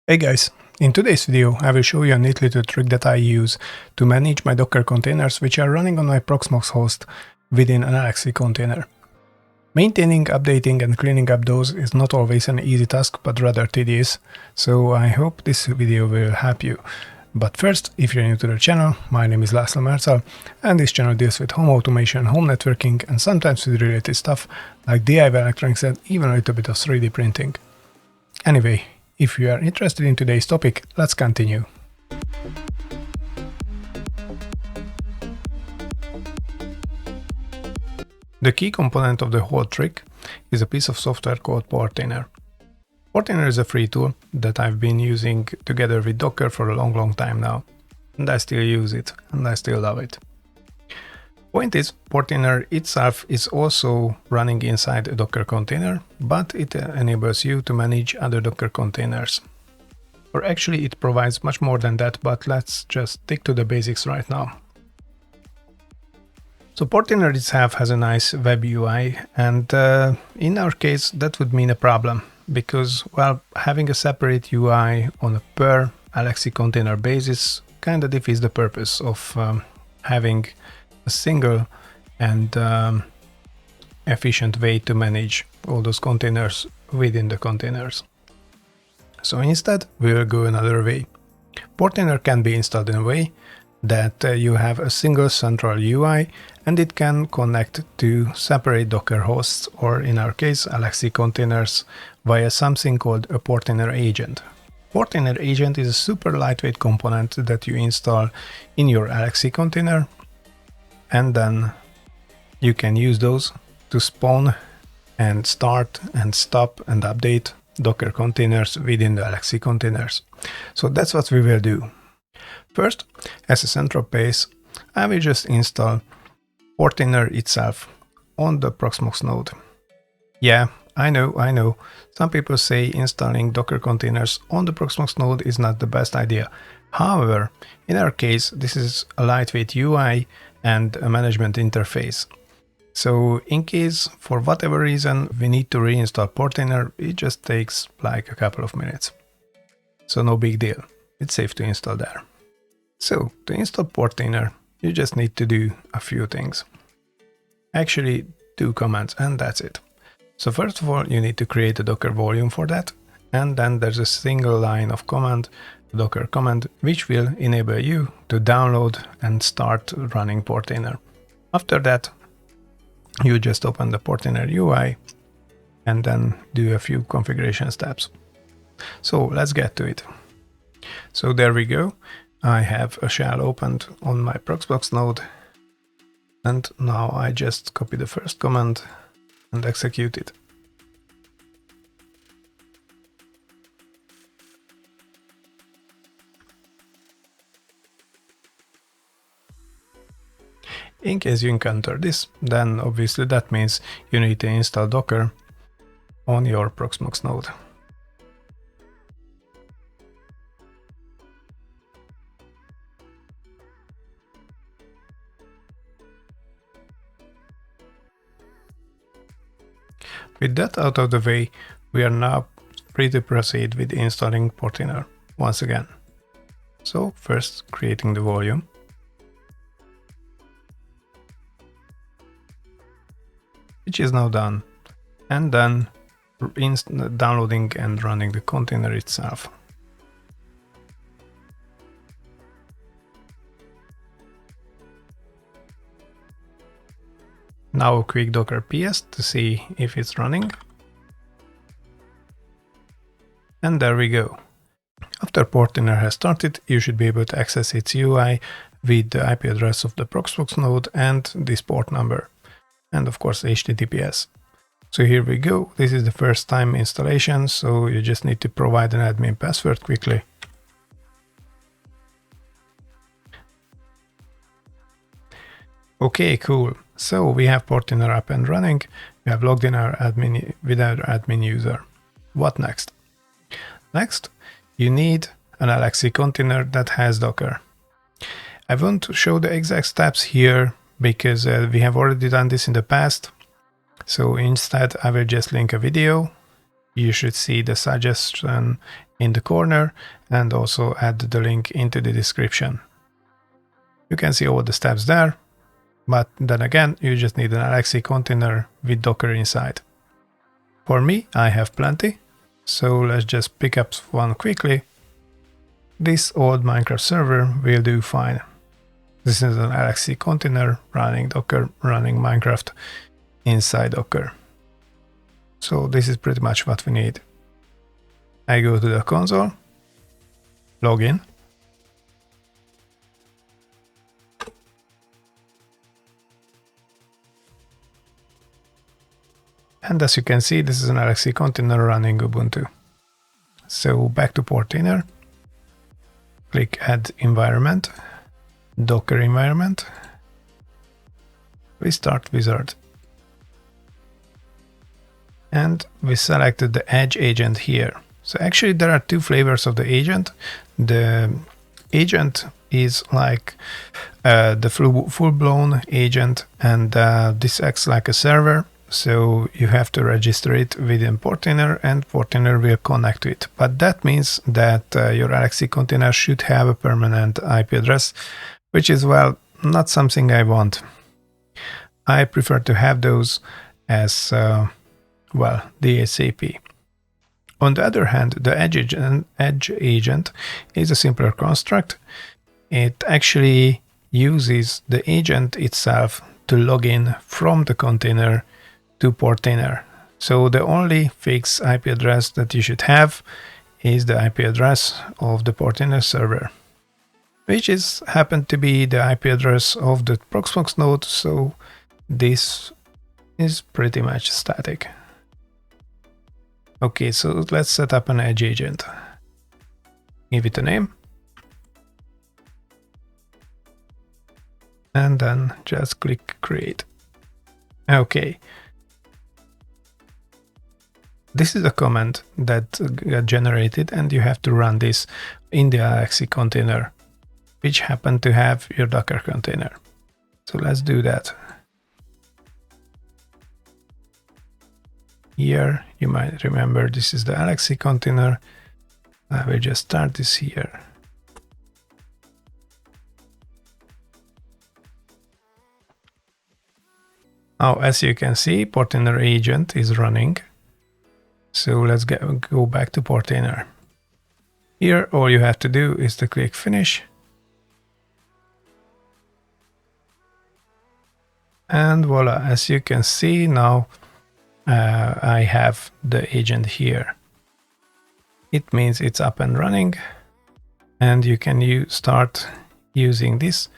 Hey guys, in today's video I will show you a neat little trick that I use to manage my Docker containers which are running on my Proxmox host within an LXC container. Maintaining, updating and cleaning up those is not always an easy task but rather tedious, so I hope this video will help you. But first, if you're new to the channel, my name is László Mercal and this channel deals with home automation, home networking and sometimes with related stuff like DIY electronics and even a little bit of 3D printing. Anyway, if you are interested in today's topic, let's continue. The key component of the whole trick is a piece of software called Portainer. Portainer is a free tool that I've been using together with Docker for a long time now, and I still use it, and I still love it. Point is, Portainer itself is also running inside a Docker container, but it enables you to manage other Docker containers. Or actually it provides much more than that, but let's just stick to the basics right now. So Portainer itself has a nice web UI, and in our case that would mean a problem, because, well, having a separate UI on a per LXC container basis kind of defeats the purpose of having a single and efficient way to manage all those containers within the containers. So instead, we will go another way. Portainer can be installed in a way that you have a single central UI and it can connect to separate Docker hosts, or in our case, LXC containers, via something called a Portainer agent. Portainer agent is a super lightweight component that you install in your LXC container, and then you can use those to spawn and start and stop and update Docker containers within the LXC containers. So that's what we will do. First, as a central base, I will just install Portainer itself on the Proxmox node. Yeah, I know, some people say installing Docker containers on the Proxmox node is not the best idea. However, in our case, this is a lightweight UI and a management interface. So in case, for whatever reason, we need to reinstall Portainer, it just takes like a couple of minutes. So no big deal, it's safe to install there. So to install Portainer, you just need to do a few things. Actually, 2 commands and that's it. So first of all, you need to create a Docker volume for that, and then there's a single line of command, Docker command, which will enable you to download and start running Portainer. After that, you just open the Portainer UI and then do a few configuration steps. So let's get to it. So there we go. I have a shell opened on my Proxmox node, and now I just copy the first command and execute it. In case you encounter this, then obviously that means you need to install Docker on your Proxmox node. With that out of the way, we are now free to proceed with installing Portainer once again. So first, creating the volume. Which is now done, and then downloading and running the container itself. Now a quick Docker PS to see if it's running. And there we go. After Portainer has started, you should be able to access its UI with the IP address of the Proxmox node and this port number. And of course HTTPS. So here we go. This is the first time installation, so you just need to provide an admin password quickly. Okay, cool. So we have Portainer up and running. We have logged in our admin with our admin user. What next? Next, you need an LXC container that has Docker. I won't show the exact steps here because we have already done this in the past. So instead, I will just link a video you should see the suggestion in the corner and also add the link into the description. You can see all the steps there, but then again, you just need an LXC container with Docker inside. For me, I have plenty, so let's just pick up one quickly. This old Minecraft server will do fine. This is an LXC container running Docker, running Minecraft inside Docker. So this is pretty much what we need. I go to the console, log in. And as you can see, this is an LXC container running Ubuntu. So back to Portainer, click Add Environment, Docker Environment, we start Wizard. And we selected the Edge agent here. So actually there are two flavors of the agent. The agent is like the full-blown agent, and this acts like a server. So you have to register it within Portainer, and Portainer will connect to it. But that means that your LXC container should have a permanent IP address, which is, well, not something I want. I prefer to have those as, well, DHCP. On the other hand, the Edge agent is a simpler construct. It actually uses the agent itself to log in from the container to Portainer. So the only fixed IP address that you should have is the IP address of the Portainer server, which is happened to be the IP address of the Proxmox node. So this is pretty much static. Okay, so let's set up an Edge agent. Give it a name. And then just click Create. Okay. This is a command that got generated, and you have to run this in the LXC container, which happen to have your Docker container. So let's do that. Here, you might remember this is the LXC container. I will just start this here. Now, as you can see, Portainer agent is running. So let's go back to Portainer. Here, all you have to do is to click Finish. And voila, as you can see now, I have the agent here. It means it's up and running, and you can start using this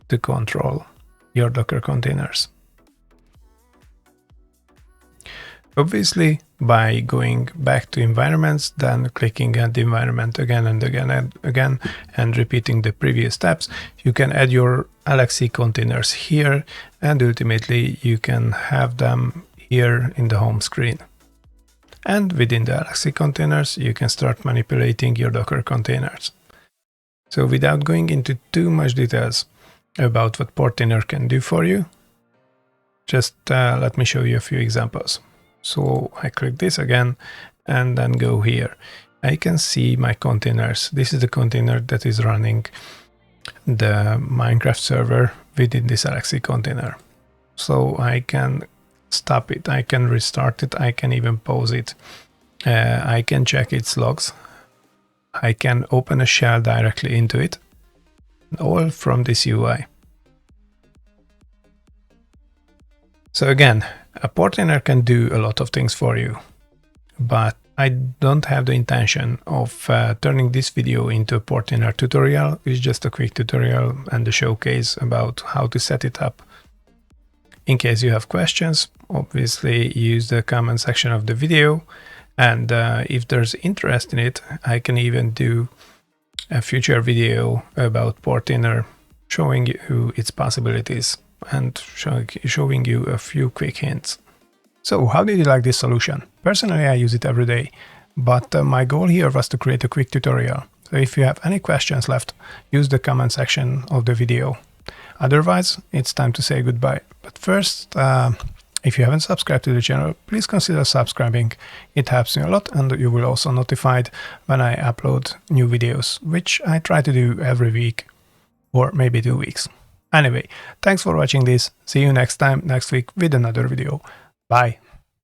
to control your Docker containers. Obviously, by going back to environments, then clicking at the environment again and again and again, and repeating the previous steps, you can add your LXC containers here, and ultimately you can have them here in the home screen. And within the LXC containers, you can start manipulating your Docker containers. So without going into too much details about what Portainer can do for you, just let me show you a few examples. So I click this again and then go here. I can see my containers. This is the container that is running the Minecraft server within this LXC container. So I can stop it, I can restart it, I can even pause it. I can check its logs. I can open a shell directly into it, all from this UI. So again, a Portainer can do a lot of things for you, but I don't have the intention of turning this video into a Portainer tutorial. It's just a quick tutorial and a showcase about how to set it up. In case you have questions, obviously use the comment section of the video, and if there's interest in it, I can even do a future video about Portainer, showing you its possibilities and showing you a few quick hints. So how did you like this solution? Personally, I use it every day, but my goal here was to create a quick tutorial. So if you have any questions left, use the comment section of the video. Otherwise, it's time to say goodbye. But first, If you haven't subscribed to the channel, please consider subscribing. It helps me a lot, and you will also notified when I upload new videos, which I try to do every week or maybe 2 weeks. Anyway, thanks for watching this. See you next time, next week with another video. Bye.